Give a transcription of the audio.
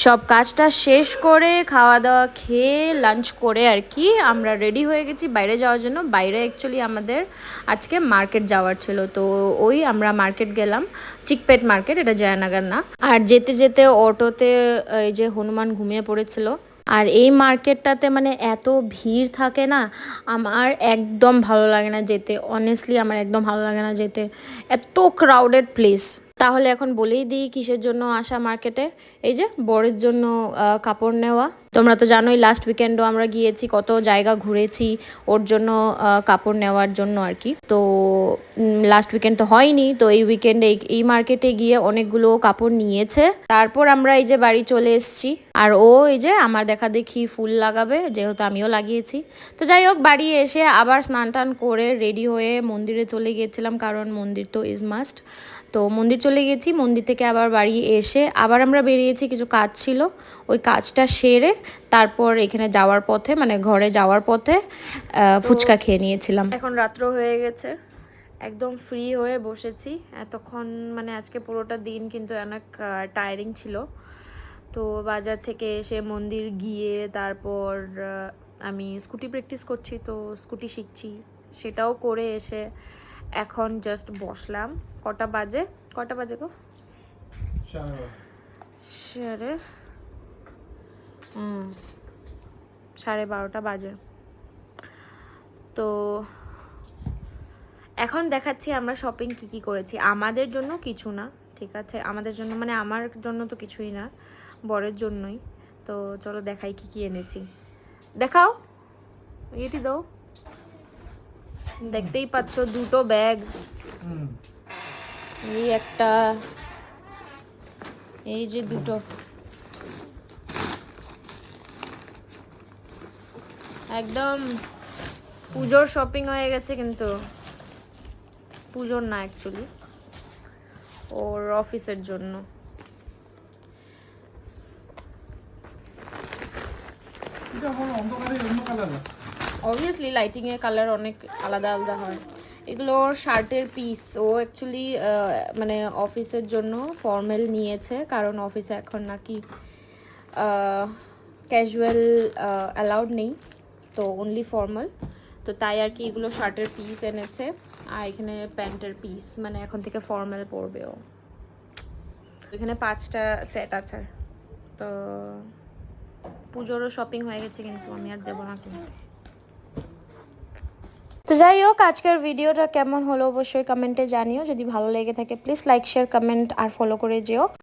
সব কাজটা শেষ করে খাওয়া দাওয়া খেয়ে লাঞ্চ করে আর কি আমরা রেডি হয়ে গেছি বাইরে যাওয়ার জন্য। বাইরে অ্যাকচুয়ালি আমাদের আজকে মার্কেট যাওয়ার ছিল, তো ওই আমরা মার্কেট গেলাম, চিকপেট মার্কেট, এটা জয়নগর না। আর যেতে যেতে অটোতে এই যে হনুমান ঘুমিয়ে পড়েছিল। আর এই মার্কেটটাতে মানে এত ভিড় থাকে না, আমার একদম ভালো লাগে না যেতে। অনেস্টলি আমার একদম ভালো লাগে না যেতে, এত ক্রাউডেড প্লেস। তাহলে এখন বলেই দিই কিসের জন্য আসা মার্কেটে। এই যে বরের জন্য কাপড় নেওয়া। তোমরা তো জানোই লাস্ট উইকেন্ডও আমরা গিয়েছি, কত জায়গা ঘুরেছি ওর জন্য কাপড় নেওয়ার জন্য আর কি। তো লাস্ট উইকেন্ড তো হয়নি, তো এই উইকেন্ডে এই মার্কেটে গিয়ে অনেকগুলো কাপড় নিয়েছে। তারপর আমরা এই যে বাড়ি চলে এসেছি। আর ও এই যে আমার দেখা দেখি ফুল লাগাবে, যেহেতু আমিও লাগিয়েছি। তো যাই হোক, বাড়ি এসে আবার স্নান টান করে রেডি হয়ে মন্দিরে চলে গিয়েছিলাম, কারণ মন্দির তো ইজ মাস্ট। তো মন্দির চলে গেছি, মন্দির থেকে আবার বাড়ি এসে আবার আমরা বেরিয়েছি, কিছু কাজ ছিল, ওই কাজটা সেরে তারপর এখানে যাওয়ার পথে মানে ঘরে যাওয়ার পথে ফুচকা খেয়ে নিয়েছিলাম। এখন রাত্র হয়ে গেছে, একদম ফ্রি হয়ে বসেছি এতক্ষণ। মানে আজকে পুরোটা দিন কিন্তু অনেক টায়ারিং ছিল। তো বাজার থেকে এসে মন্দির গিয়ে তারপর আমি স্কুটি প্র্যাকটিস করছি, তো স্কুটি শিখছি, সেটাও করে এসে এখন জাস্ট বসলাম। কটা বাজে গো? সাড়ে 12টা বাজে। তো এখন দেখাচ্ছি আমরা শপিং কি করেছি। আমাদের জন্য কিছু না, ঠিক আছে, আমাদের জন্য মানে আমার জন্য তো কিছুই না, বরের জন্যই। তো চলো দেখাই কি এনেছি। দেখাও, এটি দাও। দেখতেই পাচ্ছ দুটো ব্যাগ, এই একটা, এই যে দুটো, একদম পুজোর শপিং হয়ে গেছে। কিন্তু পুজোর না, অ্যাকচুয়ালি ওর অফিসের জন্য। অবভিয়াসলি লাইটিং এর কালার অনেক আলাদা আলাদা হয়। এগুলো ওর শার্টের পিস, ও অ্যাকচুয়ালি মানে অফিসের জন্য ফর্মাল নিয়েছে, কারণ অফিসে এখন নাকি ক্যাজুয়াল অ্যালাউড নেই, তো অনলি ফর্মাল। তো তাই আর কি এগুলো শার্টের পিস এনেছে, আর এখানে প্যান্টের পিস, মানে এখন থেকে ফর্মাল পরবে ও। এখানে 5টা সেট আছে। তো পুজোরও শপিং হয়ে গেছে, কিন্তু আমি আর দেবো না কিনতে। তো যাই হোক, আজকের ভিডিওটা কেমন হলো অবশ্যই কমেন্টে জানিও। যদি ভালো লেগে থাকে প্লিজ লাইক, শেয়ার, কমেন্ট আর ফলো করে যেও।